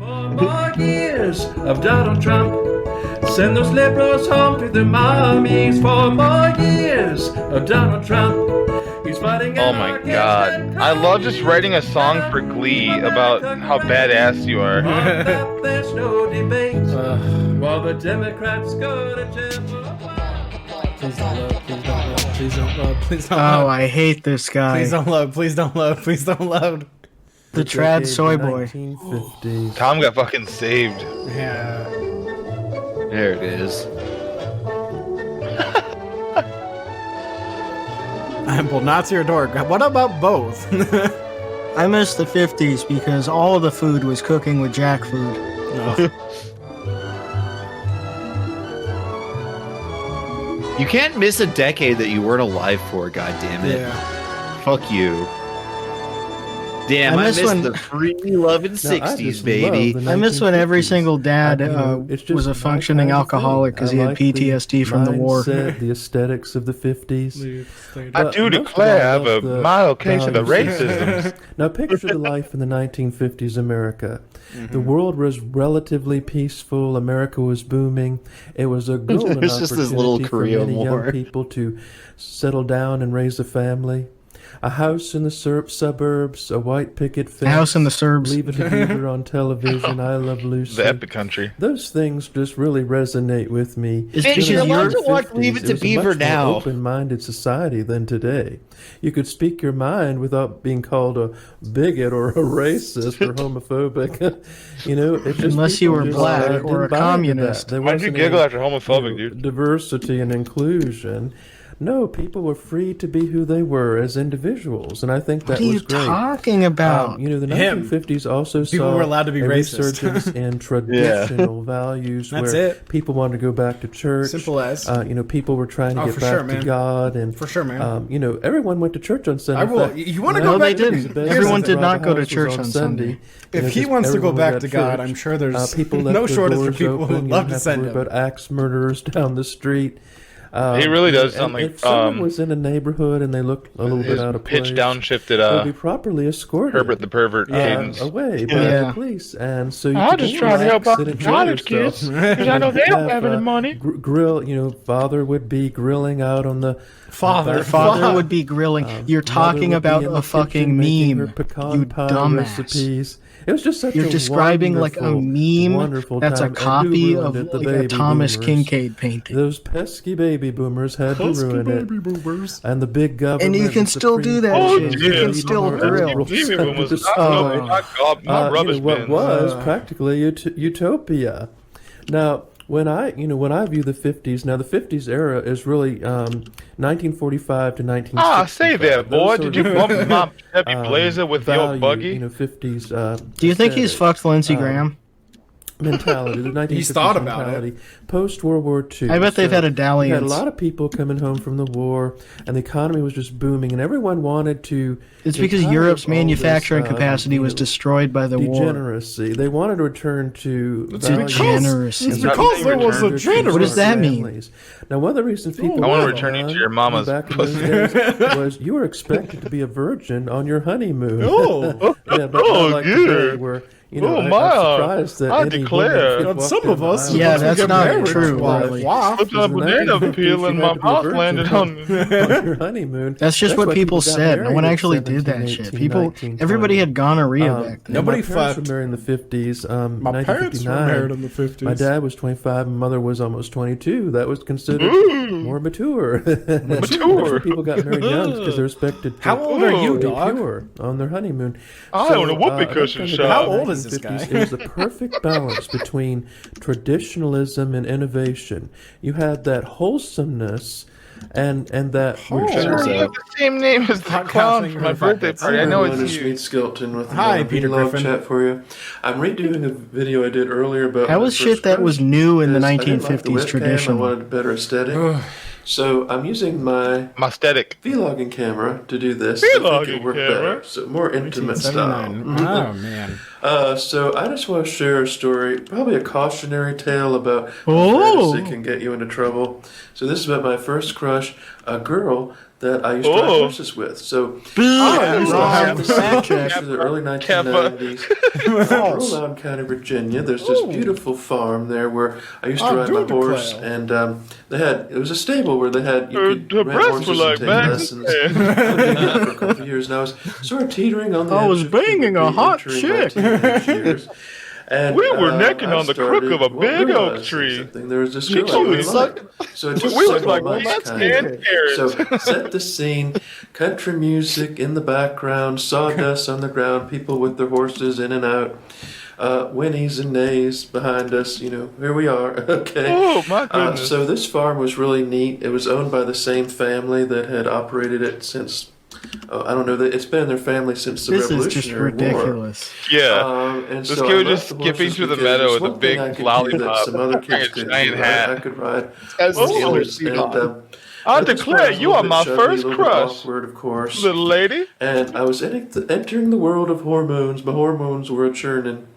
For more years of Donald Trump. Send those liberals home to their mommies. For more years of Donald Trump. He's fighting. Oh my god. I love just writing a song for Glee about how badass you are. There's no debate. While the Democrats go to jail. Please don't load. Please don't load. Please don't load. Please don't Oh, load. I hate this guy. Please don't load. Please don't load. Please don't load. The trad soy boy. 1950s. Tom got fucking saved. Yeah. There it is. I will not see your door. What about both? I miss the 50s because all of the food was cooking with jack food. You can't miss a decade that you weren't alive for, goddammit. Yeah. Fuck you. Damn, I missed the free loving 60s, baby. I miss when every single dad was a functioning alcoholic because he had PTSD from the war. The aesthetics of the 50s. I do declare I have a mild case of the racism. Now picture the life in the 1950s America. The world was relatively peaceful. America was booming. It was a golden It's just this little opportunity for Korea many war. young people to settle down and raise a family. A house in the suburbs, a white picket fence. House in the Serbs. Leave It To Beaver on television. I Love Lucy. The epic country. Those things just really resonate with me. It's Bitch, because you're allowed you're to watch Leave It To Beaver It was a much now. more open-minded society than today. You could speak your mind without being called a bigot or a racist or homophobic. You know, it's just Unless you were just, black didn't or a buy into that. communist. There Why'd you wasn't giggle any, after homophobic, dude? diversity and inclusion. No, people were free to be who they were as individuals, and I think that What are you was great. talking about? You know, the Him. 1950s also People saw were allowed to be a racist. resurgence in traditional values That's where it. people wanted to go back to church. Simple as. You know, people were trying to Oh, get for back sure, to man. God, and For sure, man. you know, everyone went to church on Sunday. I In will. fact, You want to when go No, back they to didn't. Elizabeth Everyone was did not around go the to house church was on Sunday. You know, If he just wants to go everyone back was to at God, church. I'm sure there's people left no their shortage of doors people who open. would You love didn't to have send worry him. about axe murderers down the street. He really does sound and like, if someone was in a neighborhood and they looked a little bit His out of place, pitch downshifted they'd be properly escorted Herbert the pervert cadence. away by Yeah. the police, and so you I'll could just try to help relax out and the enjoy college yourself. kids, because I know they don't have any uh, money. Grill, you know, father would be grilling out on the Father. Father would be grilling. You're mother talking would be about in the a fucking kitchen making her meme. pecan You pie dumbass. recipes. It was just such You're a describing like a wonderful, meme wonderful that's a time. And who copy ruined of it? The like a baby Thomas boomers. Kincaid painting. Those pesky baby boomers had to ruin it. And the big government. And you can the still do Supreme that Court, shit. the You can leading still moral grill. rules Jimmy had was to not, destroy. not rubbish What bins. was practically utopia. Now, when I view the 50s, now the 50s era is really 1945 to 1965. Ah, say that, boy. Those Did you sort of, bump my Chevy Blazer with your value, buggy? You know, 50s. Do you think he's aesthetic. fucked Lindsey Graham? Mentality, the 1950s He's thought about mentality, post World War II. I bet they've had a We had a dalliance. lot of people coming home from the war, and the economy was just booming, and everyone wanted to. It's get because tired Europe's of all manufacturing this, capacity you was know, destroyed by the war. degeneracy. They wanted to return to values Degeneracy. and It's because there was a return to generous- What does that mean? families. Now, one of the reasons people I wanna were return you to young your mama's back in those days was you were expected to be a virgin on your honeymoon. Oh. Yeah, but not like today where, you know, Oh, I'm my. surprised that I any declare. woman On walked some down of the us, aisle. Yeah, once we that's get not married, true, well, really. wow. Slipped on a banana peel and my mouth landed on me. on your honeymoon. That's just what why people got said. No married one at actually did 17, that shit. 18, People, 19, everybody 20. had gonorrhea back then. Nobody My parents fucked. were married in the 50s. My parents were 1959. married in the 50s. My dad was 25 and mother was almost 22. That was considered more mature. Mature. People got married young because they're expected to How old are you, be dog? pure on their honeymoon. I own a whoopee that cushion kind of shop. guy How in the old is this 1950s, guy? It was the perfect balance between traditionalism and innovation. You had that wholesomeness and that Sure, you have the same name as the Hot clown counting for my and birthday buckets. party. I know Everyone, it's Mead you. Skelton with Hi, the Peter Love Griffin. Chat for you. I'm redoing a video I did earlier about That my was first shit that crush, was new in the because I didn't like the 1950s webcam, tradition. I wanted a better aesthetic. So I'm using my My aesthetic. vlogging camera to do this. I think Vlogging it'll work camera? better. So more intimate style. 1979. Oh, man. So I just want to share a story, probably a cautionary tale about Oh. how fantasy can get you into trouble. So this is about my first crush, a girl that I used to ride horses with. So I used to have this fact check. through the early 1990s. Roland County, Virginia. There's this beautiful farm there where I used to ride my horse, and it was a stable where they had you could rent horses and take lessons. I did that for a couple of years, and I was sort of teetering on the edge was of banging a hot entering my chick. teenage years. And, We were necking I on the started crook of a big oak realizing tree. something. There was this girl I told me really something. liked. So it took We was several like, months let's kind of- stand carrots. So set the scene, country music in the background, sawdust on the ground, people with their horses in and out, whinnies and nays behind us, here we are, okay. Oh, my goodness. So this farm was really neat. It was owned by the same family that had operated it since, I don't know, it's been in their family since the This is Revolutionary just War. ridiculous. Yeah. And This so kid I was left just the skipping horses through the because meadow there's with a one thing big I could do lollipop that some other and kids a couldn't giant do. hat. I could ride As the horses, Steelers and, on. I this declare part was a you little are bit my chubby, first a little bit crush, awkward, of course. little lady. And I was entering the world of hormones. My hormones were a churning.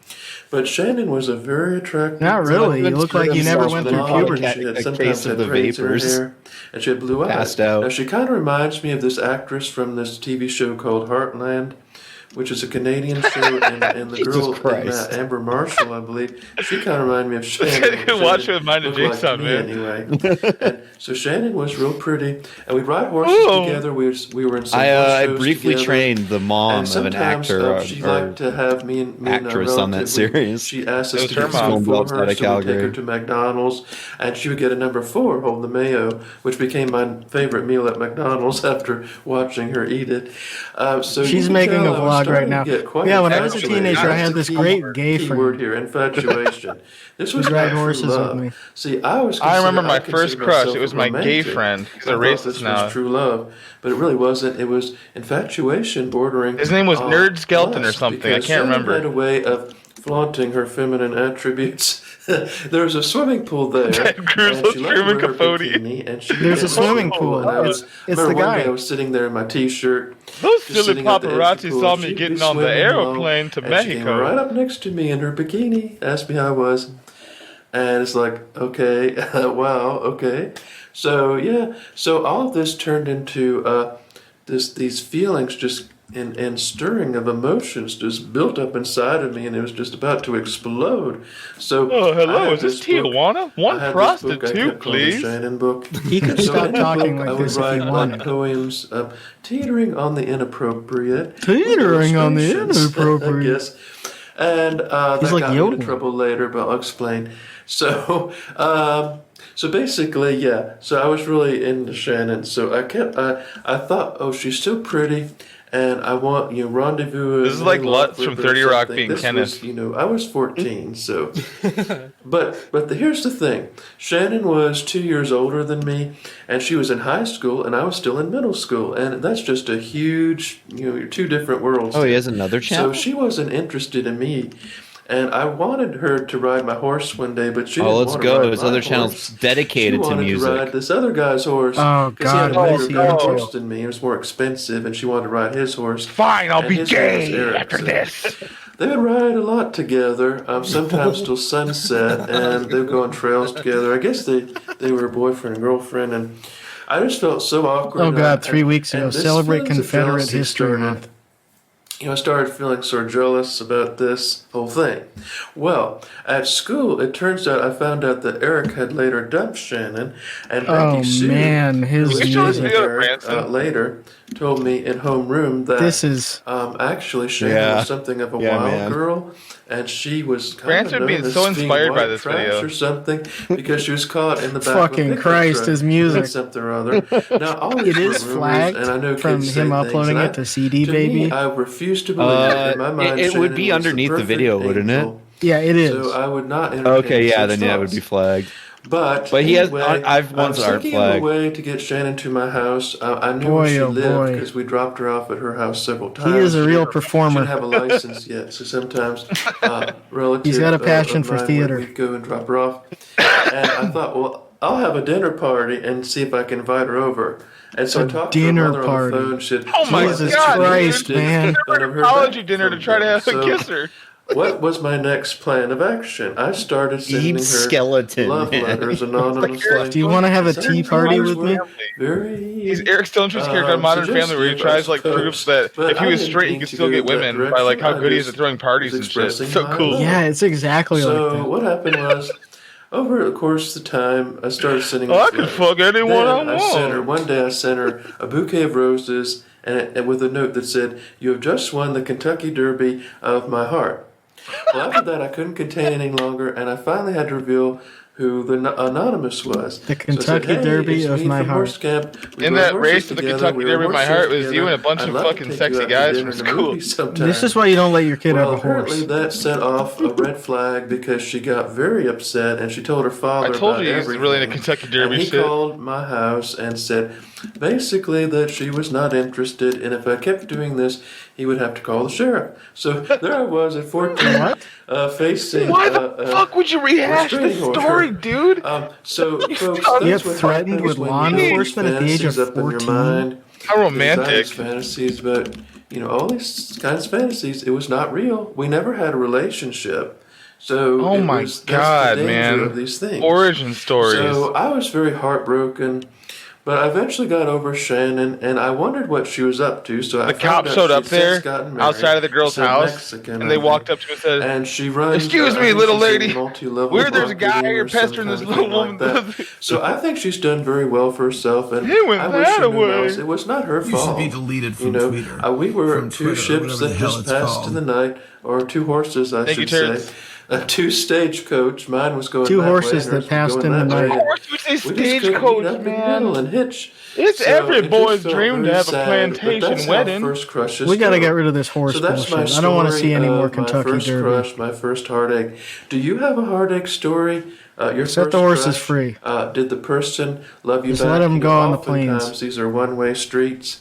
But Shannon was a very attractive. Not really. You look like you never went through puberty. She had A sometimes case of had the braids in her vapors. hair, and she had blue eyes. Passed out. Now she kind of reminds me of this actress from this TV show called Heartland, which is a Canadian show, and the Jesus girl Christ. Amber Marshall, I believe, she kind of reminded me of Shannon. I could watch it with mine and Looked like Jason, me man. Anyway, and so Shannon was real pretty, and we'd ride horses Ooh. together. We were in some I horse shows briefly together. trained the mom And of an sometimes, actor she or liked to have me and actress a on that relative, series. She asked us It to was get her food mom. for her, Outside of so we'd take her Calgary. to McDonald's, and she would get a number 4, hold the mayo, which became my favorite meal at McDonald's after watching her eat it. So you She's can making tell a I was vlog starting right to now. get quite Yeah, when I was a infatuated. teenager, I had That's this the great key gay word friend. here, infatuation. This was We'd not ride true horses with love. me. See, I remember my consider first crush. myself It was a my gay romantic. friend. He's a I thought racist this now. was true love, but it really wasn't. It was infatuation bordering. His name was on Nerd Skeleton or lust, something. I because can't Shannon remember. had a way of flaunting her feminine attributes. There was a swimming pool there. Ted Cruz and was she liked Truman to wear her Capote. bikini, and she There's a would swimming get pool. and I was- It's remember the one guy. day I was sitting there in my t-shirt. Those just silly sitting at the edge of the paparazzi pool, saw and me she'd getting be on the swimming along, aeroplane to and she came right Mexico. up next to me in her bikini, asked me how I was, and it's like, okay, wow, okay. So yeah, so all of this turned into these feelings just and stirring of emotions just built up inside of me, and it was just about to explode. So Oh, I hello. had Is this book. Tijuana? One I had this book I prostitute, kept calling the please. Shannon book. He could So stop in the talking book, like I would this if write he wanted. poems, teetering on the inappropriate. Teetering on the with illustrations, inappropriate. I guess. And that He's like got me yodeling. into trouble later, but I'll explain. So, so basically, yeah. So I was really into Shannon. So I thought, oh, she's so pretty. And I want, rendezvous. This is like Lutz from 30 Rock being this Kenneth. Was, I was 14, so. but here's the thing. Shannon was 2 years older than me, and she was in high school, and I was still in middle school. And that's just a huge, you're two different worlds. Oh, he has another So channel? she wasn't interested in me. And I wanted her to ride my horse one day, but she didn't let's want to go. ride His my other horse. channel's dedicated She to wanted music. to ride this other guy's horse. Oh, 'cause he had God, a what is bigger he into? horse than me. It was more expensive, and she wanted to ride his horse. Fine, I'll And be his name was gay Eric, after so- this. They would ride a lot together, sometimes till sunset, and they'd go on trails together. I guess they were boyfriend and girlfriend, and I just felt so awkward. Oh, and God, I- 3 weeks and ago. this Celebrate feelings of Confederate jealousy History started. Month. I started feeling sort of jealous about this whole thing. Well, at school, it turns out I found out that Eric had later dumped Shannon, and Oh, Becky Sue, man, his who was music. dating Eric, Branson. later, told me in homeroom that This is actually Shannon Yeah. was something of a Yeah, wild man. girl, and she was kind Branson of being known as so being inspired by white this trash video. or something because she was caught in the back Fucking of a pickup Christ, truck his music. doing something or other. Now, all these It is were rumors, flagged and I know from kids say him things, uploading and it to CD to Baby. Me, I refuse to believe it. In my mind, it would be Shannon was underneath the perfect video, wouldn't it? angel. Yeah, it is. So I would not entertain Okay, yeah, such then yeah, it would thoughts. be flagged. But he has. anyway, I've ones that I aren't was thinking of a flagged. way to get Shannon to my house. I knew Boy, where she oh, lived boy. because we dropped her off at her house several times. He is a She real didn't- She performer. didn't have a license yet, so sometimes relatives. He's got a passion for mine theater. We'd go and drop her off, and I thought, well, I'll have a dinner party and see if I can invite her over. And so I A talked to her dinner mother party. on the phone. She said, Oh my Jesus God, Christ, dude. man. None of her Apology back dinner to from try to them. have a So kiss her. what was my next plan of action? I started sending Eat her skeleton, love man. letters anonymously. Do you want to have a tea party with me? He's Eric Stonetree's character on Modern Family, where he tries to like prove that if he was straight, he could still get women by like how good he is at throwing parties and shit. It's so cool. Yeah, it's exactly like that. So what happened was, over the course of the time, I started sending. I can fuck anyone I want. One day I sent her a bouquet of roses and with a note that said, "You have just won the Kentucky Derby of my heart." Well, after that, I couldn't contain any longer, and I finally had to reveal who the anonymous was. The Kentucky Derby of my heart. In that race to the Kentucky Derby of my heart was you and a bunch of fucking sexy guys from school. This is why you don't let your kid have a horse. Apparently that set off a red flag because she got very upset and she told her father I told about you he was everything. really into Kentucky Derby and he shit. called my house and said basically that she was not interested, and if I kept doing this, he would have to call the sheriff. So there I was at 14, facing. Why the fuck would you rehash this story, dude? So, folks, You that's get what threatened happens with when law you get enforcement at the age of fantasies up in your 14? mind. How romantic. These fantasies, but all these kinds of fantasies, it was not real. We never had a relationship. So Oh my that's god, the danger man. of these things. Origin stories. So I was very heartbroken, but I eventually got over Shannon, and I wondered what she was up to. So the cops showed up there outside of the girl's house, Mexican, and they walked up to her and said, and she runs. "Excuse me, little lady. Where There's a guy here pestering this little woman." So I think she's done very well for herself, and He went I wish that she knew away. else. It was not her You fault. should be deleted from Twitter. We were From two Twitter, ships whatever the that hell just it's passed called. in the night, or two horses, I Thank you, should Terrence. say. Two stagecoach. Mine was going Two that horses way, and that hers was passed going in the that way. night. Of course we say We just couldn't meet stagecoach, up in the middle man. and hitch. It's So every it just boy's felt dream to very have a sad, plantation but that's wedding. How first crushes We got to go. get rid of this horse So that's my bullshit. story I don't want to see any more of Kentucky my first Derby. crush, my first heartache. Do you have a heartache story? Your Set first the horses crush? free. Did the person love you Just back? let 'em go on the Oftentimes plains. these are one-way streets.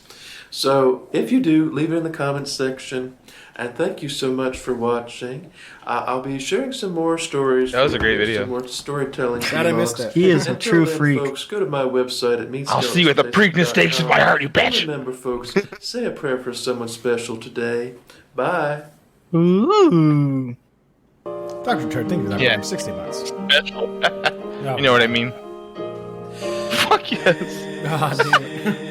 So if you do, leave it in the comments section. And thank you so much for watching. I'll be sharing some more stories. That was a for great you, video. Some more storytelling. Glad I missed that. He is a Until true then, freak. Folks, go to my website at I'll see you at the Preakness Stakes of my heart, you bitch. Remember, folks, say a prayer for someone special today. Bye. Ooh. Dr. Turd, thank you for that. Yeah. $60. Special. No. You know what I mean? Fuck yes. Ah, damn it.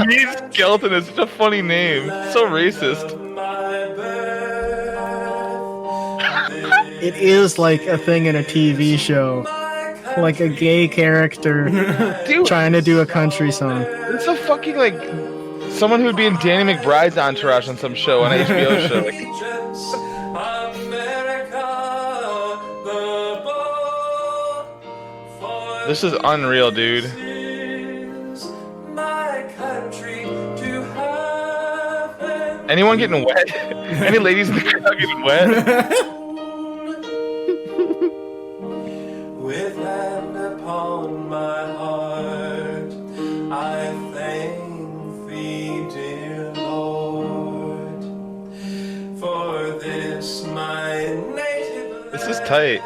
Meat Skeleton is such a funny name. So racist. It is like a thing in a TV show. Like a gay character Dude, trying to do a country song. it's a fucking like someone who'd be in Danny McBride's entourage on some show, on an HBO show. Like, this is unreal, dude. Anyone getting wet? Any ladies in the crowd getting wet? With hand upon my heart, I thank thee, dear Lord, for this my native This is tight.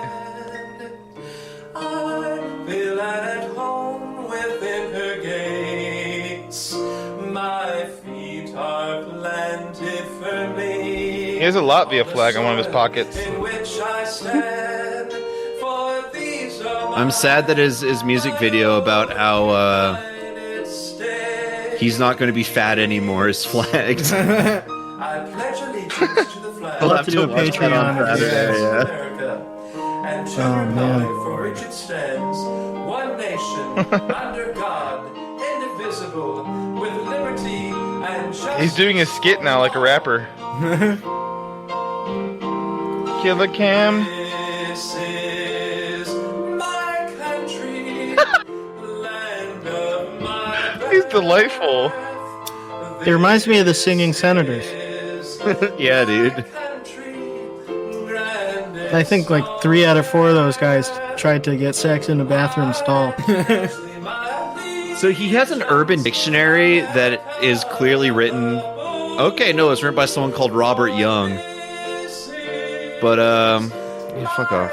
I feel at home within her gates. My feet are planted firmly. He has a Latvia flag on one of his pockets. In which I stand, for these are my I'm sad that his music video about how he's not going to be fat anymore is flagged. I pledge allegiance to the flag We'll have to do a watch that on Patreon. Saturday, yeah. America, and to Oh, the man. republic for which it stands, one nation, under God, indivisible, with liberty and justice. He's doing his skit now like a rapper. Killer Cam. This is my country, land of my birth. He's delightful. It reminds me of the Singing Senators. Yeah, dude. I think like 3 out of 4 of those guys tried to get sex in a bathroom stall. So he has an urban dictionary that is clearly written. Okay, no, it's written by someone called Robert Young. But yeah, fuck off.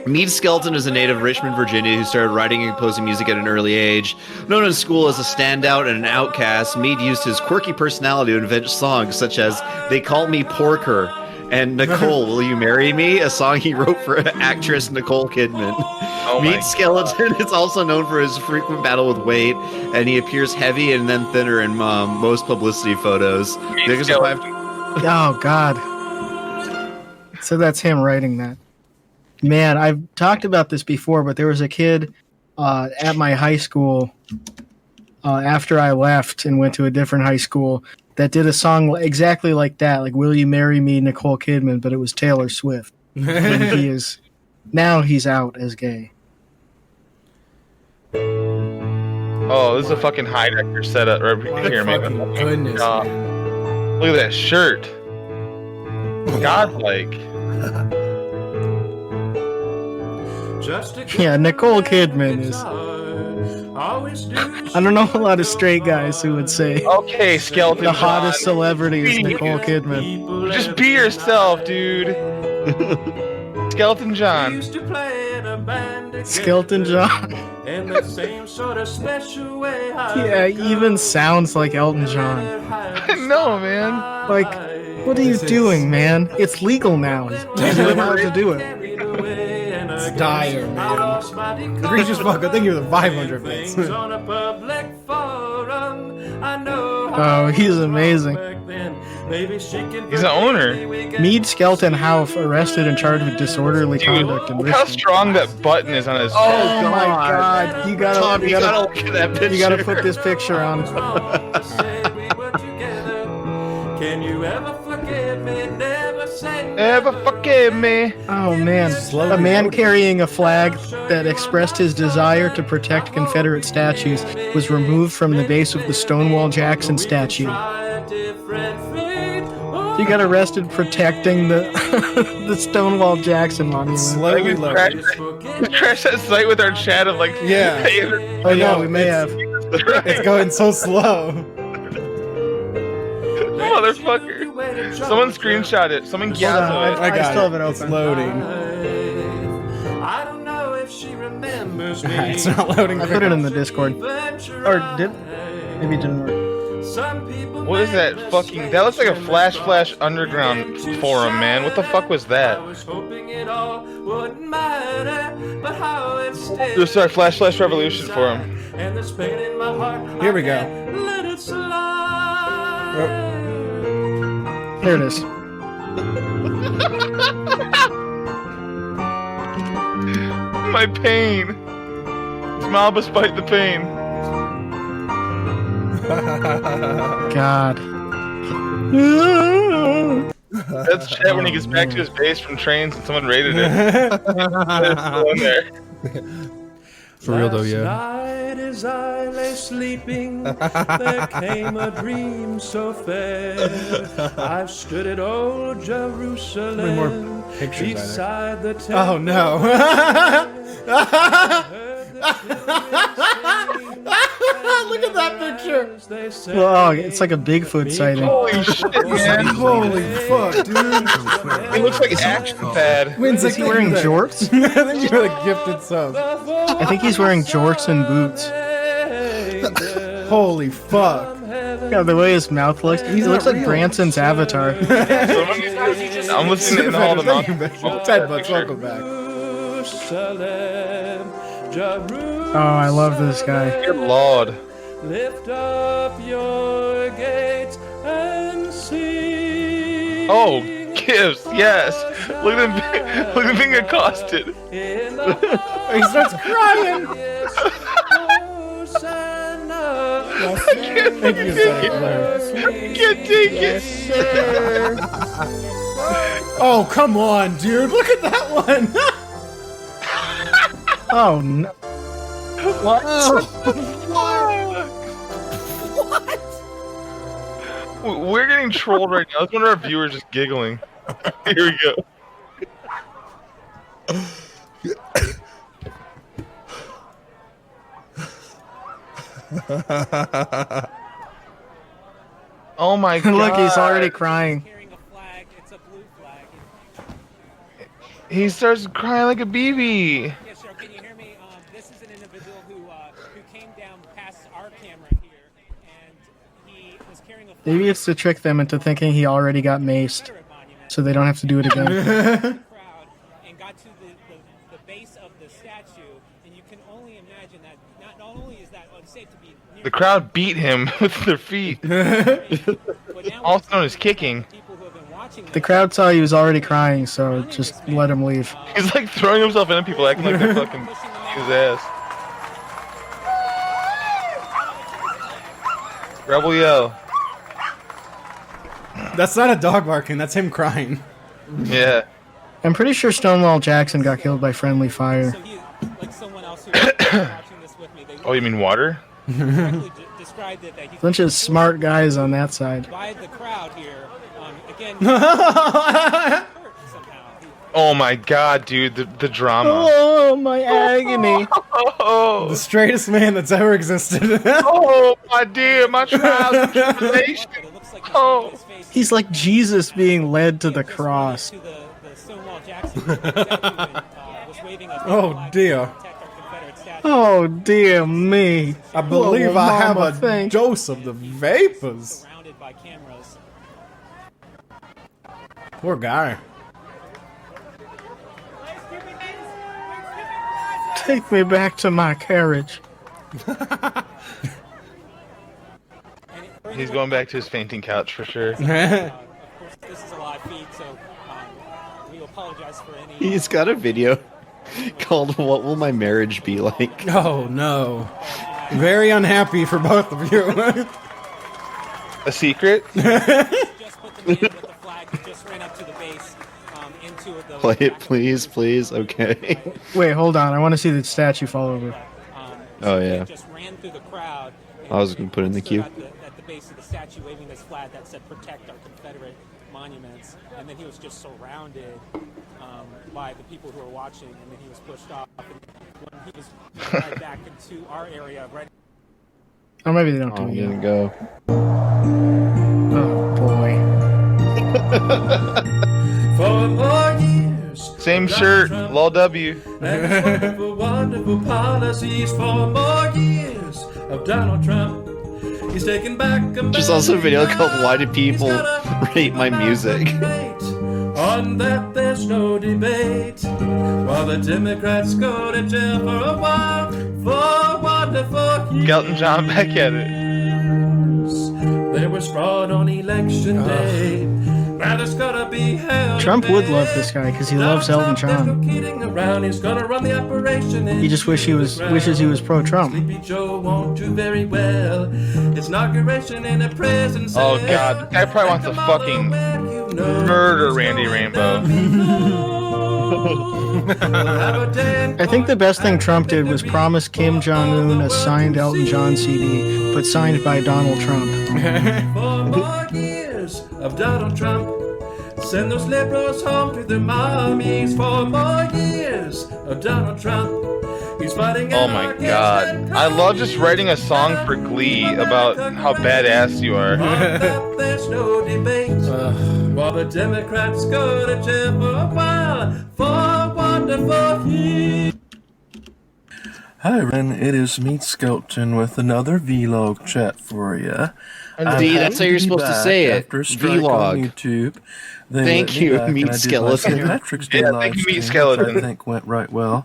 Mead Skelton is a native of Richmond, Virginia, who started writing and composing music at an early age. Known in school as a standout and an outcast, Mead used his quirky personality to invent songs such as "They Call Me Porker," and Nicole, Will You Marry Me? A song he wrote for actress Nicole Kidman. Oh Meat Skeleton is also known for his frequent battle with weight, and he appears heavy and then thinner in most publicity photos. Oh, God. So that's him writing that. Man, I've talked about this before, but there was a kid at my high school after I left and went to a different high school that did a song exactly like that, like Will You Marry Me, Nicole Kidman, but it was Taylor Swift. And now he's out as gay. Oh, this is a fucking Heidecker setup. Right here, man. Goodness, man. Look at that shirt. Godlike. Yeah, Nicole Kidman is... I don't know a lot of straight guys who would say Okay, Skeleton the John. hottest celebrity is Nicole Kidman. Just be yourself, dude. Skeleton John. Skeleton John. Yeah, he even sounds like Elton John. No, man. Like, what are you doing, man? It's legal now. You're allowed to do it. It's dire, man. Egregious fuck. I think you're the 500 bits. Oh, he's amazing. He's the owner. Mead Skelton Houff arrested and charged with disorderly conduct in Look how Richmond. strong that button is on his Oh my God! You gotta, Tom, you gotta look at that picture. You gotta put this picture on. Can you ever forgive me? Never say Ever forgive me? Oh man, a man carrying a flag that expressed his desire to protect Confederate statues was removed from the base of the Stonewall Jackson statue. He got arrested protecting the the Stonewall Jackson monument. Slowly loaded. We crashed that site with our chat of like, Yeah. Oh yeah, we may have. It's going so slow. Motherfucker. Someone screenshot it. Someone Hold on, Gazzo it. I got still have it It's open. loading. I don't know if she remembers me. It's not loading. I put it in the Discord. Or did? Maybe it didn't work. What is that fucking... That looks like a Flash Underground forum, man. What the fuck was that? This is our Flash Revolution forum. Here we go. There it is. My pain. Smile despite the pain. God. That's chat when he gets back to his base from trains and someone raided it. It's still in there. For real though, yeah. Night as I lay sleeping, there came a dream so fair. I've stood at old Jerusalem, more pictures, beside the temple. Oh no. Look at that picture. Oh, it's like a Bigfoot sighting. Holy shit, man. Holy fuck, dude. It looks like action pad. When's Is he wearing jorts? I think you're the gifted sub. I think he's wearing jorts and boots. Holy fuck. Yeah, the way his mouth looks. He looks like Branson's avatar. I'm listening to all the Ted Butts, welcome back. Oh, I love this guy. Good lord. Lift up your gates and see. Oh, gifts, yes. Look at him being accosted. He starts crying. I can't take it. Oh, come on, dude. Look at that one. Oh no. What? We're getting trolled right now. That's one of our viewers just giggling. Here we go. Oh my god. Look, he's already crying. Carrying a flag, it's a blue flag. He starts crying like a baby. Yes, sir. Can you hear me? This is an individual who came down past our camera here, and he was carrying a flag. Maybe it's to trick them into thinking he already got maced. so they don't have to do it again. crowd and got to the base of the statue, and you can only imagine that not only is that unsafe to be near The crowd beat him with their feet. Also known as kicking. people who have been watching The crowd saw he was already crying, so just let him leave. He's like throwing himself into people, acting like they're fucking his ass. Rebel yell. That's not a dog barking. That's him crying. Yeah. I'm pretty sure Stonewall Jackson got killed by friendly fire. So he, like someone else who was watching this with me, they Oh, you mean water? correctly described it that he Bunch of smart guys on that side. divided the crowd here. Again, hurt somehow. Oh my god, dude, the drama. Oh, my agony. Oh, The straightest man that's ever existed. oh my dear, my trials and tribulations. It looks like Oh. his face He's like Jesus being led to the just cross. to the Stonewall Jackson statue, was waving a Oh, flag dear. to protect our Confederate statue. Oh, dear me. I believe Oh, I have Mama, a thank- dose of the vapors. Surrounded by cameras. Poor guy. Take me back to my carriage. He's going back to his fainting couch for sure. Of course, this is a live feed, so we apologize for any. He's got a video called "What Will My Marriage Be Like?" Oh no. Very unhappy for both of you. A secret? Just put the man with the flag who just ran up to the base into the. Play it, please, please. Okay. Wait, hold on. I want to see the statue fall over. Oh, yeah. Just ran through the crowd. I was gonna put it in the Stood queue. At the base of the statue, waving this flag that said "Protect our Confederate monuments," and then he was just surrounded by the people who were watching, and then he was pushed off. And when he was right back into our area, right. Or maybe they don't Oh, do he it didn't yet. go. Oh, boy. For more years. Same shirt, lol W. And wonderful, wonderful policies for more years of Donald Trump. He's taking back America. There's also a video called "Why Do People He's got a Rate My Music?" On that there's no debate. While the Democrats go to jail for a while, for wonderful years. Elton John back at it. There was fraud on election day. Now there's gotta be hell. Trump would love this guy because he loves Elton John. Kidding around. He's gonna run the operation. He just wishes he was pro-Trump. Sleepy Joe won't do very well. It's inauguration in a prison cell. Oh god, that guy probably wants to fucking murder Randy Rainbow. I think the best thing Trump did was promise Kim Jong-un a signed Elton John CD, but signed by Donald Trump. For more years of Donald Trump. Send those liberals home to their mommies. For more years of Donald Trump. He's fighting. Oh my god. I love just writing a song for Glee about how badass you are. There's no debate. While the Democrats go to jail for a while. For wonderful years. Hi, Ren. It is Meat Skelton with another vlog chat for you. Indeed, that's how you're supposed to say it. After a strike Vlog. on YouTube. They Thank let me you, back, Meat and I did my Skeleton. St. Patrick's Day Yeah, live thank you, Meat stream, Skeleton. which I think went right well.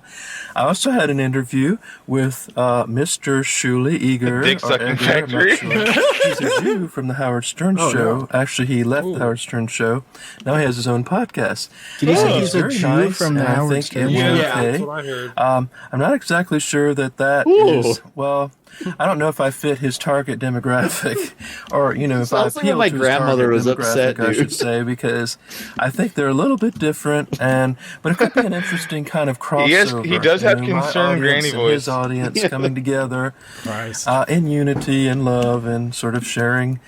I also had an interview with Mr. Shuli Eager. Dick or sucking Edgar, factory. I'm not sure. He's a Jew from the Howard Stern show. Actually, he left the Howard Stern show. Now he has his own podcast. Did you say he's a very Jew nice, from the and I Howard think Stern it show? went Yeah, okay. that's what I heard. I'm not exactly sure that Ooh. is, well, I don't know if I fit his target demographic, or if I Sounds like appeal my to his grandmother target was upset, demographic, I should dude. say, because I think they're a little bit different, but it could be an interesting kind of crossover. He does have my concerned audience granny and voice. His audience coming together Christ. in unity and love and sort of sharing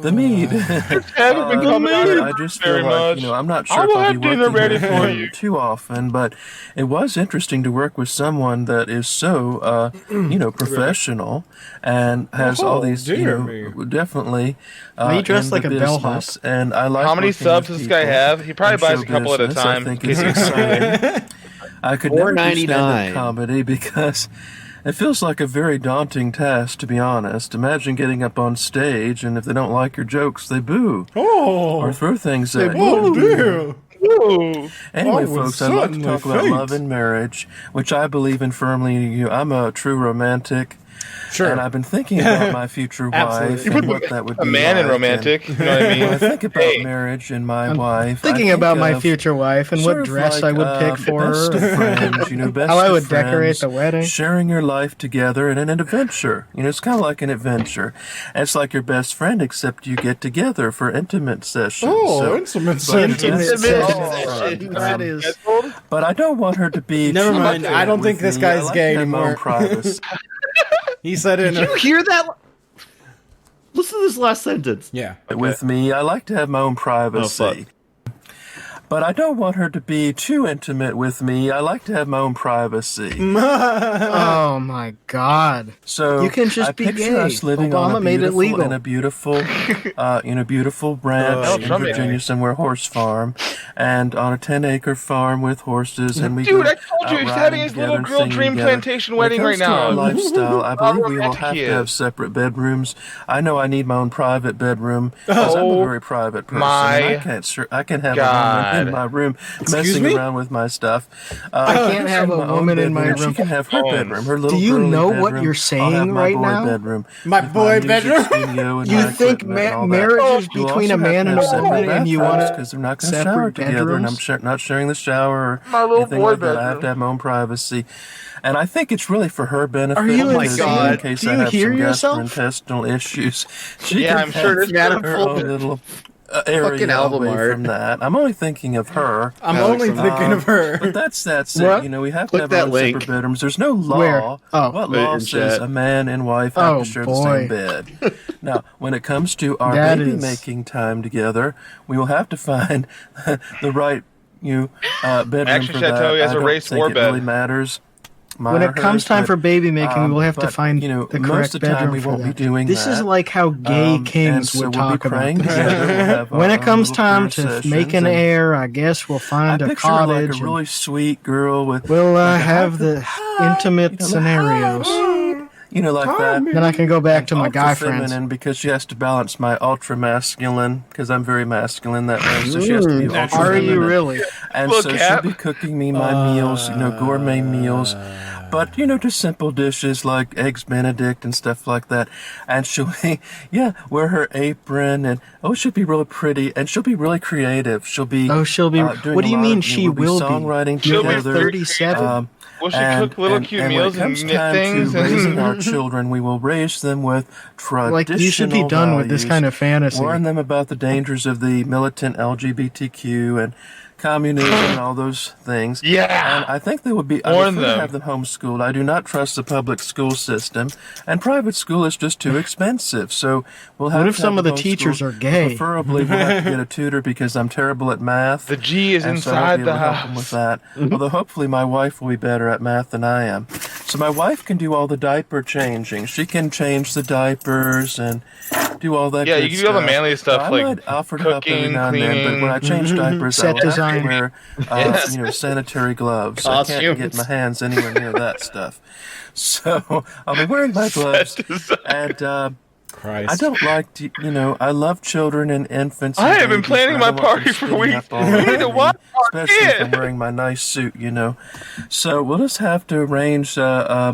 the meat. Haven't been coming out I just feel very like, much. I'm not I sure if will I'll have be dinner working ready with for him you. too often, but it was interesting to work with someone that is so, professional and has all these, dear definitely. He dressed in like the a bellhop. business, and I like. How many working subs with does this guy people have? He probably in buys show a couple at a business. time. I think in it's case he's exciting. I could never do $4.99. stand-up comedy because It feels like a very daunting task, to be honest. Imagine getting up on stage, and if they don't like your jokes, they boo. Or throw things at you. Oh, dear. Anyway, Oh, folks, I'd like to suddenly talk about fate. love and marriage, which I believe in firmly. I'm a true romantic. Sure. And I've been thinking about my future wife Absolutely. and what that would be A man like. and romantic. You know what I mean? When I think about marriage and my wife, Thinking I about think my of future wife and sort what of dress like, I would pick for best of her. friends, best How I of would decorate friends, the wedding. sharing your life together in an adventure. It's kind of like an adventure. And it's like your best friend, except you get together for intimate sessions. Intimate session. That is. But I don't want her to be. Never too mind, intimate I don't think with this me. guy's I like gay to have my own anymore. privacy. He said it. Did you hear that? Listen to this last sentence. Yeah. With me, I like to have my own privacy. But I don't want her to be too intimate with me. I like to have my own privacy. Oh my God! So You can just I be picture gay. us living Obama on a made it beautiful legal. in a beautiful, beautiful ranch in Trump Virginia, somewhere horse farm, and on a 10-acre farm with horses, and we Dude, go I told you out he's riding having his together little and girl singing dream together. plantation When it wedding comes right to our now. lifestyle, I believe we will romantic have he to have is. separate bedrooms. I know I need my own private bedroom because I'm a Oh very private person. my and I can't have a God. woman in my room messing me? around with my stuff. I can't have a my own woman in my bedroom. She room. can have her bedroom, her little Do you girly know bedroom. what you're I'll saying have my right boy now? bedroom. My with boy music bedroom? studio and You my think equipment and all that. marriage is We'll between also a man have and to a have woman, separate and you bathrooms want because they're not going to separate shower together, and I'm bedrooms? not sharing the shower or My little anything boy like that. I have bedroom. to have my own privacy. And I think it's really for her benefit. Are you because insane? in case Do I you have hear some yourself? gastrointestinal issues, she Yeah, can I'm sure have there's her own little area Fucking album away art. from that. I'm only thinking of her. I'm only thinking of her. But that's What? it. We have Click to have that our own link. separate bedrooms. There's no law. Where? Oh. What Put it law in says chat. a man and wife have Oh, to share the boy. same bed? Now, when it comes to our That baby is- making time together, we will have to find the right bedroom Actually, for that. Chateau, he has I a don't race think war it bed. really matters. Mine When or it comes hers, time but, for baby making, we will have to but, find the most correct of the time bedroom we for won't that. be doing This that. is like how gay and kings so would we'll talk be praying about together. We'll this. have When our it comes own time little to prayer make an sessions, and heir, I guess we'll I find a picture her cottage. like a really sweet girl with We'll like a have high- the intimate scenarios. like that. Then I can go back to my Ultra guy friends. feminine because she has to balance my ultra masculine because I'm very masculine that way. So she has to be ultra Are you feminine. really? And Look, so Cap. she'll be cooking me my meals, gourmet meals. But, just simple dishes like eggs Benedict and stuff like that. And she'll wear her apron and, she'll be really pretty and she'll be really creative. She'll be, She'll be. doing What do a you lot mean of, she we'll be will be? songwriting She'll be together. 37. Will she cook little cute meals when and it comes knit time things? to raising our children, we will raise them with traditional Like, you should be done with this values, kind of fantasy. warn them about the dangers of the militant LGBTQ and communism and all those things. Yeah. And I think they would be. I Warn would prefer to them. have them homeschooled. I do not trust the public school system, and private school is just too expensive. So we'll have. What if to some have of the them teachers homeschooled. are gay? Preferably, we'll have to get a tutor because I'm terrible at math. The G is And so I won't inside be able the to help them with house. that. Although hopefully my wife will be better at math than I am. So my wife can do all the diaper changing. She can change the diapers and do all that. Yeah, good you can do all the stuff. manly stuff, I like might offer to help every cooking, now and then, but when I change diapers, Set I will design. have to wear sanitary gloves. I can't Costumes. get my hands anywhere near that stuff. So I'll be wearing my gloves and. I Christ. don't like to, I love children and infants. And I have been babies, planning but I my don't want them party for spitting weeks. up all We need over to me, watch our especially if kid. I'm wearing my nice suit, So we'll just have to arrange I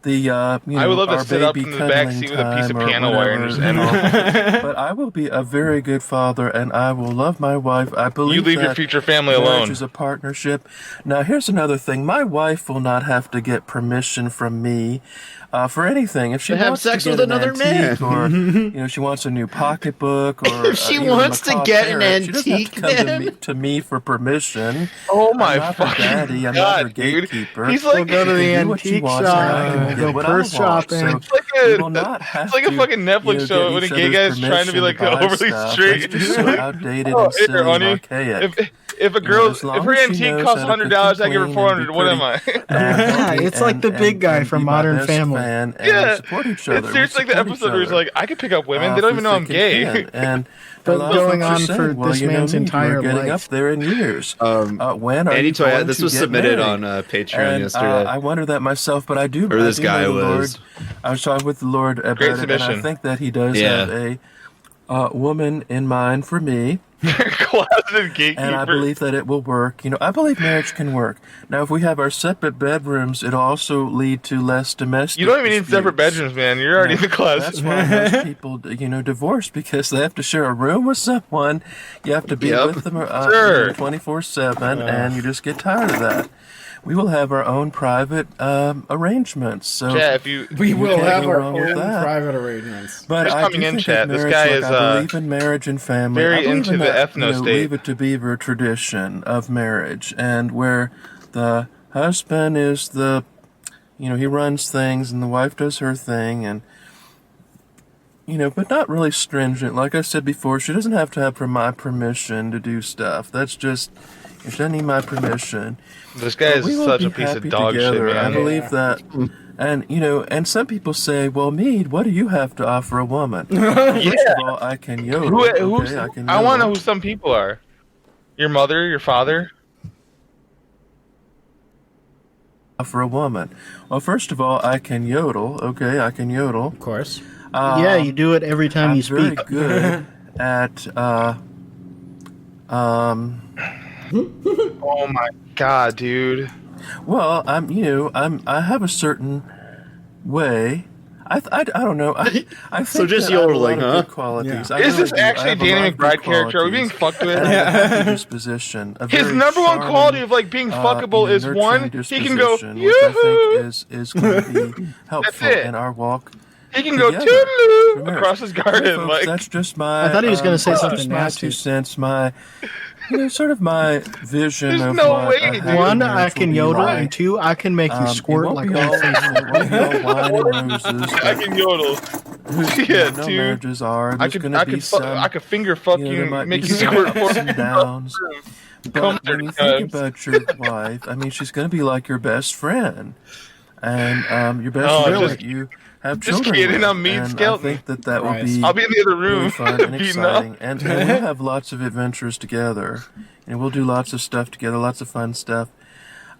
would love to our sit up baby in the back cuddling seat with a piece of time or piano wire and just whatever, But I will be a very good father, and I will love my wife. I believe You leave your that future family marriage alone. is a partnership. Now, here's another thing: my wife will not have to get permission from me. For anything, if she To have wants sex to get with an another antique man. or she wants a new pocketbook, or If she even wants a to macaw get an parrot, she doesn't have antique to come man. to me for permission. Oh I'm my not her fucking daddy. I'm God, not her dude. gatekeeper. He's like, We'll go to the She can do what she antique wants, and I shop. can We'll get go what purse I want. shopping. So it's like we a, will not have it's like a to, fucking Netflix show get when a each gay other's guy's trying to be like permission buy overly stuff. straight. That's just so outdated Oh, and here, silly and honey. archaic. If a know, girl, as long if her as she antique knows costs how to cook $100, I and give her clean and 400. be What am I? pretty. Yeah, it's like the big guy from be my Modern best Family. fan and Yeah, support each other. it's seriously like the We support episode each where he's other, like, I can pick up women. They don't even know I'm if we think gay. it can. And But a lot going of folks on are for saying, well, this you know man's me, entire we're getting life. up there in years. When are Andy you going this to was get submitted married? on Patreon And, yesterday. I wonder that myself, but I do. Or this I do guy know the was. Lord. I was talking with the Lord about Great it, and I submission. think that He does have a woman in mind for me. Closeted gatekeeper. And I believe that it will work. You know, I believe marriage can work. Now, if we have our separate bedrooms, it'll also lead to less domestic. You don't even need disputes. separate bedrooms, man. You're already in the closet. That's why most people, divorce, because they have to share a room with someone. You have to be with them 24/7, and you just get tired of that. We will have our own private arrangements. So Yeah, We will have go our wrong with own that. private arrangements. But Just I coming do in, think chat, that this marriage, guy like, is, I believe in marriage and family. very I believe into in the that, ethno state. Leave It To Beaver tradition of marriage, and where the husband is he runs things, and the wife does her thing, and but not really stringent. Like I said before, she doesn't have to have my permission to do stuff. That's just, she doesn't need my permission. This guy is We will such be a piece of happy dog shit, together. man. I believe that. And and some people say, "Well, Mead, what do you have to offer a woman?" First of all, I can yodel. I can. I want to know who some people are. Your mother, your father. For a woman. Well, first of all, I can yodel. Okay, I can yodel. Of course. Yeah, you do it every time I'm you speak. very good at Oh my god, dude. Well, I have a certain way. I don't know. I think So just that I have a yodeling, lot of huh? good qualities. Yeah. I Is really this do. I actually have a Danny lot of good McBride character? Are we being qualities. fucked with? And I have a happy disposition. A His very number one charming, quality of like being fuckable is nurturing one, he can go disposition, which I yoo-hoo. think is going to be helpful it. in our walk. He can go together. toodaloo Remember, across his garden. folks, Like that's just my. I thought he was gonna say that's something just my nasty. 2 cents. My, sort of my vision There's of no what way, a dude. happy One, marriage I will can be yodel, like. and two, I can make you It squirt won't like be all, old face. it won't be all wine and roses. I can yodel. Yeah, no dude. marriages are. There's going to be I could finger fuck you, there and might make be you some squirt ups for and downs. Come But when you there, think about your wife, I mean, she's going to be like your best friend, and your best friend that you have Just children kidding, with. I'm Mead And I Skelton. think that will be I'll be in the other room really fun and beating up. exciting, and we'll have lots of adventures together, and we'll do lots of stuff together, lots of fun stuff.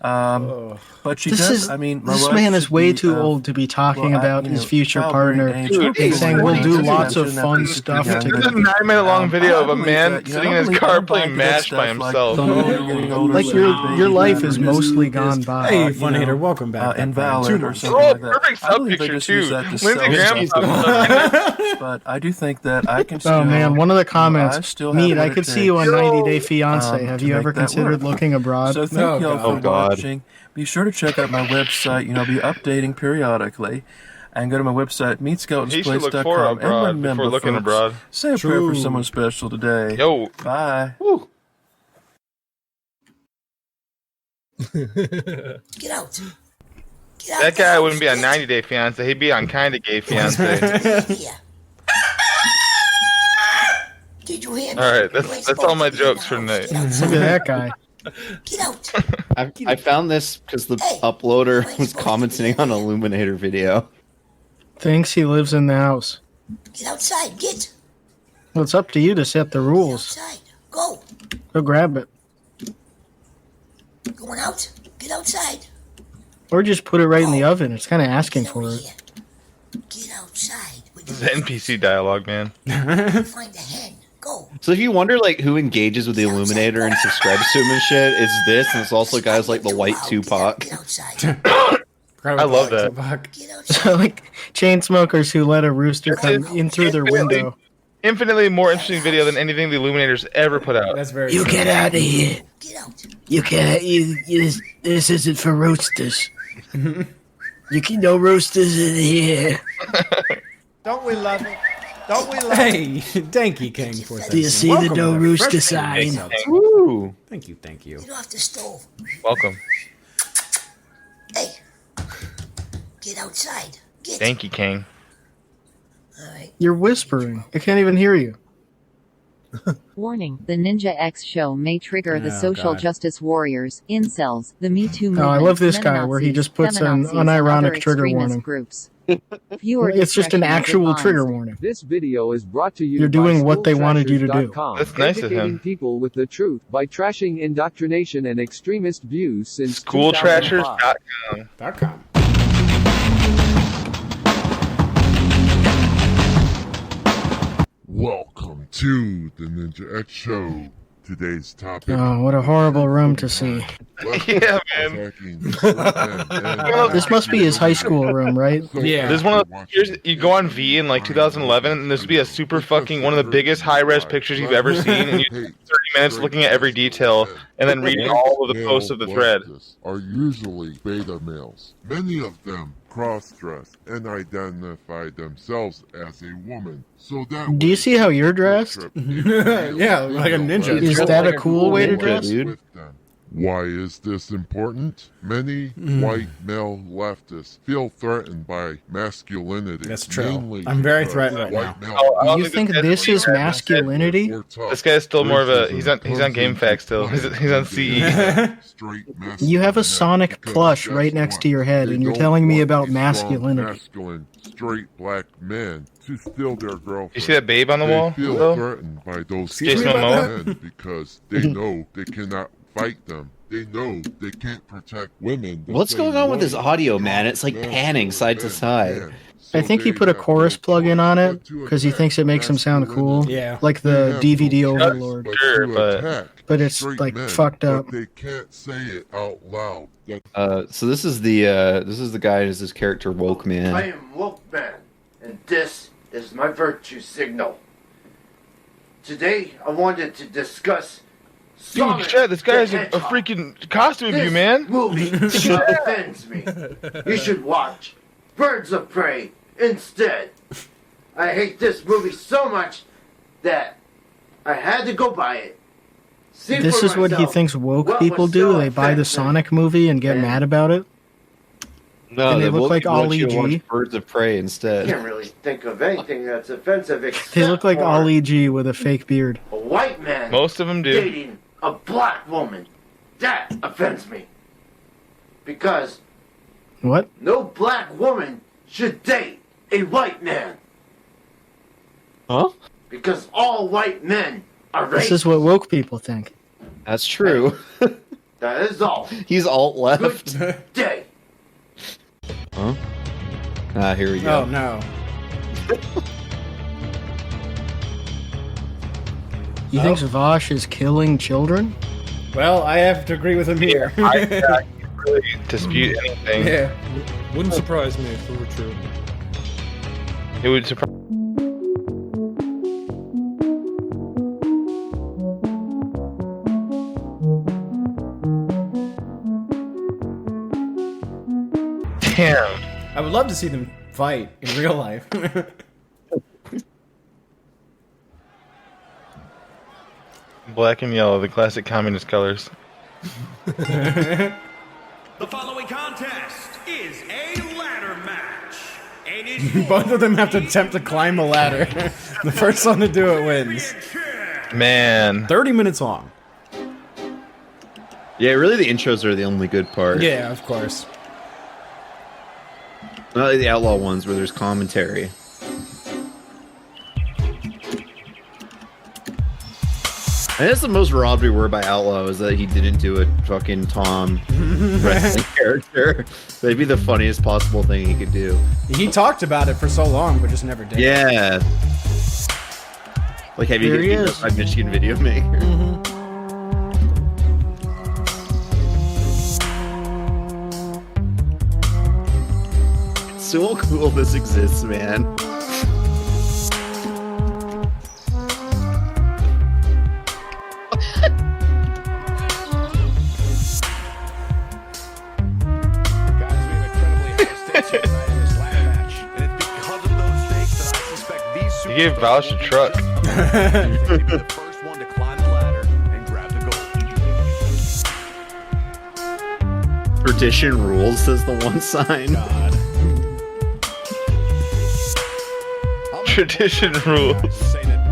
But she does. I mean, my this wife man is should way be, too old to be talking about his future partner. Dude, He's saying we'll do lots of fun stuff This is a together. 9-minute long video of a believe man that, sitting in his car playing MASH by himself. Like your life is mostly gone by. Hey, Fun Hater, welcome back. Invalid or something Oh, like that. perfect I believe they sub-picture, just use too. that to Lindsey sell Graham. stuff. But I do think that I can still. Oh man, one of the I comments. still have Mead, what I it could see you on takes, 90 Day Fiance. Have to you make ever that considered work. looking abroad? So thank you all for God. watching. Be sure to check out my website. I'll be updating periodically. And go to my website, He should look for meetskeltonsplace.com. And abroad remember, before looking folks, abroad. say a prayer for someone special today. Yo. Bye. Get out. That guy wouldn't be on 90 Day Fiance. He'd be on Kinda Gay Fiance. Here. Did you hear me? All right, You ain't that's all my supposed to be in jokes the for house. tonight. Get outside. Look at that guy. Get out. I found this because the uploader was commenting on an Illuminator video. Thinks he lives in the house. Get outside. Get. Well, it's up to you to set the Get rules. outside. Go. Go grab it. Going out. Get outside. Or just put it right in the oven. It's kind of asking Get for over it. here. Get outside. This is NPC dialogue, man. Find a hen. Go. So if you wonder like who engages with the Illuminator and subscribes to him and shit, it's this, and it's also guys like the White Tupac. Get outside. I love that. Get outside. So, like, chain smokers who let a rooster come in through their window. Infinitely more interesting video than anything the Illuminators ever put out. That's very You true. get out of here. Get out. You can't. This isn't for roosters. You can no roosters in here. Don't we love it? Don't we love it? Hey, thank you, King, for Do you see the no rooster sign? Woo! Thank you, thank you. Get off the stove. Welcome. Hey. Get outside. Get. Thank you, King. All right. You're whispering. I can't even hear you. Warning, the Ninja X show may trigger the Oh, social God. justice warriors, incels, the Me Too movement, I love this guy where he just puts an feminazis, and unironic other trigger extremist warning. groups. Viewer It's just an discretion is actual advised. trigger warning. This video is brought to you You're doing by what they wanted you to do. SchoolTrashers.com, That's nice of educating him. people with the truth by trashing indoctrination and extremist views since 2005. Schooltrashers.com. Welcome to the Ninja X Show. Today's topic. Oh, what a horrible room to see. Yeah, man. This must be his high school room, right? Yeah. There's one of those pictures, you go on V in like 2011, and this would be a super fucking, one of the biggest high-res pictures you've ever seen, and you spend 30 minutes looking at every detail, and then reading all of the posts of the thread. Are usually beta males. Many of them cross-dress and identify themselves as a woman. So that Do you see how you're dressed? Yeah, like a ninja. Is that a cool way to dress? with them. Why is this important? Many white male leftists feel threatened by masculinity. That's true. mainly I'm very because threatened right white now. male I don't You think this is masculinity? or tough. This guy's still more of a, he's on GameFAQ still, he's on CE. Straight You have a masculine Sonic because plush guess right next what? to your head, They and you're don't telling me want about a strong, masculinity. masculine, straight black men to steal their girlfriend. You see that babe on the They wall? feel though? threatened by those Jason straight Momoa? men because they know they cannot fight them. They know they can't protect women. the What's same going on with way. this audio, man? It's like Men panning or side to men side. can. I So think he they put a have chorus no plug-in on choice it but to because he attack thinks it makes him sound cool. masculinity. Yeah. Like They the have DVD no choice overlord. Sure, to but- attack But it's, straight like, men, fucked up. But they can't say it out loud. That So this is the guy who's this character woke I man. am woke man, and this is my virtue signal. Today, I wanted to discuss. Dude, Sonic Chad, this guy has the a Hedgehog. freaking costume of you, This man. movie offends me. You should watch Birds of Prey instead. I hate this movie so much that I had to go buy it. See This for is what he myself thinks woke what people was do. so They buy the offensive. Sonic movie and get And- mad about it. No, And they the look woke like people want Ali you to watch G. Birds of Prey I instead. can't really think of anything that's offensive except They look like for Ali G with a fake beard. a white man Most of them do. dating a black woman. That offends me. Because What? no black woman should date a white man. Huh? Because all white men are This racist. is what woke people think. That's true. That is all. He's alt left. Good day. Huh? Ah, here we go. Oh no. He thinks Vaush is killing children? Well, I have to agree with him here. I can't really dispute anything. Yeah. Wouldn't surprise me if it were true. It would surprise. Damn. I would love to see them fight in real life. Black and yellow, the classic communist colors. The following contest is a ladder match. And it's Both of them have to attempt to climb a ladder. The first one to do it wins. Man. 30 minutes long. Yeah, really, the intros are the only good part. Yeah, of course. Not like the outlaw ones where there's commentary. And that's the most robbed we were by Outlaw is that he didn't do a fucking Tom wrestling character. That'd be the funniest possible thing he could do. He talked about it for so long, but just never did. Yeah. Like, have you There he seen is. my Michigan video maker? It's so cool this exists, man. You gave Vaush a truck. first one to climb the ladder and grab the gold. Tradition rules, says the one sign. Tradition rules. Saying that